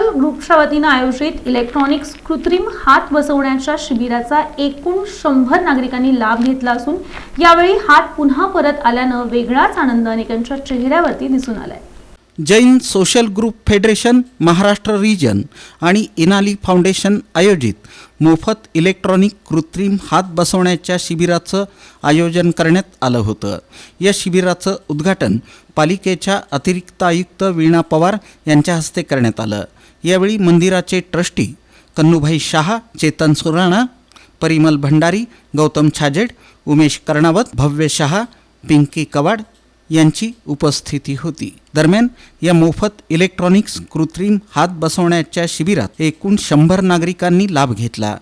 Social ग्रुपच्या वतीनं आयोजित इलेक्ट्रॉनिक्स कृत्रिम हात बसवण्याच्या शिबिराचा एकूण 100 नागरिकांनी लाभ घेतला असून यावेळी हात पुन्हा परत आल्यानं वेगळाच आनंद अनेकांच्या चेहऱ्यावरती दिसून आलाय। Jain social group federation Maharashtra region आणि इनाली फाउंडेशन आयोजित मोफत इलेक्ट्रॉनिक कृत्रिम हात बसवण्याच्या शिबिराचं आयोजन करण्यात आलं होतं। या शिबिराचं उद्घाटन पालिकेच्या अतिरिक्त आयुक्त वीणा पवार यांच्या हस्ते करण्यात आलं। यावेळी मंदिराचे ट्रस्टी कन्नूभाई शाह, चेतन सुराणा, परिमल भंडारी, गौतम छाजेड, उमेश कर्णावत, भव्य शाह, पिंकी कवाड यांची उपस्थिती होती। दरम्यान या मोफत इलेक्ट्रॉनिक्स कृत्रिम हात बसवण्याच्या शिबिरात एकूण 100 नागरिकांनी लाभ घेतला।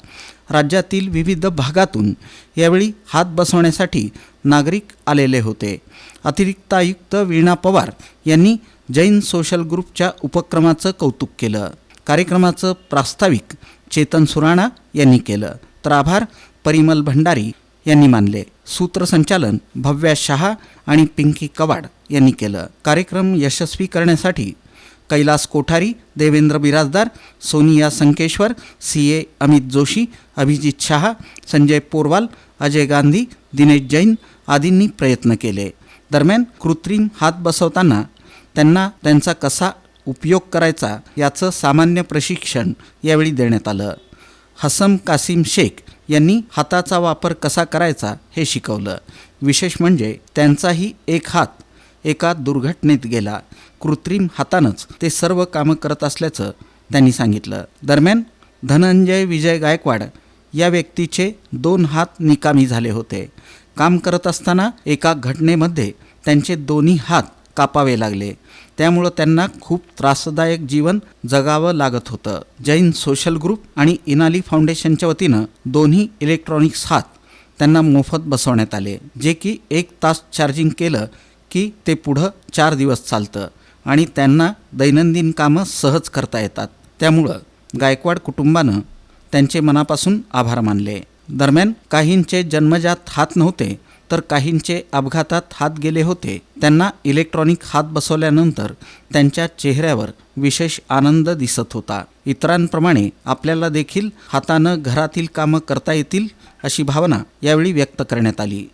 राज्यातील विविध भागातून यावेळी हात बसवण्यासाठी नागरिक आलेले होते। अतिरिक्त आयुक्त वीणा पवार यांनी जैन सोशल ग्रुपच्या उपक्रमाचं कौतुक केलं। कार्यक्रमाचं प्रास्ताविक चेतन सुराणा यांनी केलं, तर आभार परिमल भंडारी यांनी मानले। सूत्रसंचालन भव्या शाह आणि पिंकी कवाड यांनी केलं। कार्यक्रम यशस्वी करण्यासाठी कैलास कोठारी, देवेंद्र बिराजदार, सोनिया संकेश्वर, CA अमित जोशी, अभिजित शाह, संजय पोरवाल, अजय गांधी, दिनेश जैन आदींनी प्रयत्न केले। दरम्यान कृत्रिम हात बसवताना त्यांना त्यांचा कसा उपयोग करायचा याचं सामान्य प्रशिक्षण यावेळी देण्यात आलं। हसम कासिम शेख यांनी हाताचा वापर कसा करायचा हे शिकवलं। विशेष म्हणजे त्यांचाही एक हात एका दुर्घटनेत गेला। कृत्रिम हातानंच ते सर्व कामं करत असल्याचं त्यांनी सांगितलं। दरम्यान धनंजय विजय गायकवाड या व्यक्तीचे 2 हात निकामी झाले होते। काम करत असताना एका घटनेमध्ये त्यांचे दोन्ही हात कापावे लागले, त्यामुळं त्यांना खूप त्रासदायक जीवन जगावं लागत होतं। जैन सोशल ग्रुप आणि इनाली फाउंडेशनच्या वतीनं दोन्ही इलेक्ट्रॉनिक्स हात त्यांना मोफत बसवण्यात आले, जे की 1 तास चार्जिंग केलं की ते पुढं 4 दिवस चालतं आणि त्यांना दैनंदिन कामं सहज करता येतात। त्यामुळं गायकवाड कुटुंबानं त्यांचे मनापासून आभार मानले। दरम्यान काहींचे जन्मजात हात नव्हते, तर काहींचे अपघातात हात गेले होते। त्यांना इलेक्ट्रॉनिक हात बसवल्यानंतर त्यांच्या चेहऱ्यावर विशेष आनंद दिसत होता। इतरांप्रमाणे आपल्याला देखील हातानं घरातील कामं करता येतील अशी भावना यावेळी व्यक्त करण्यात आली।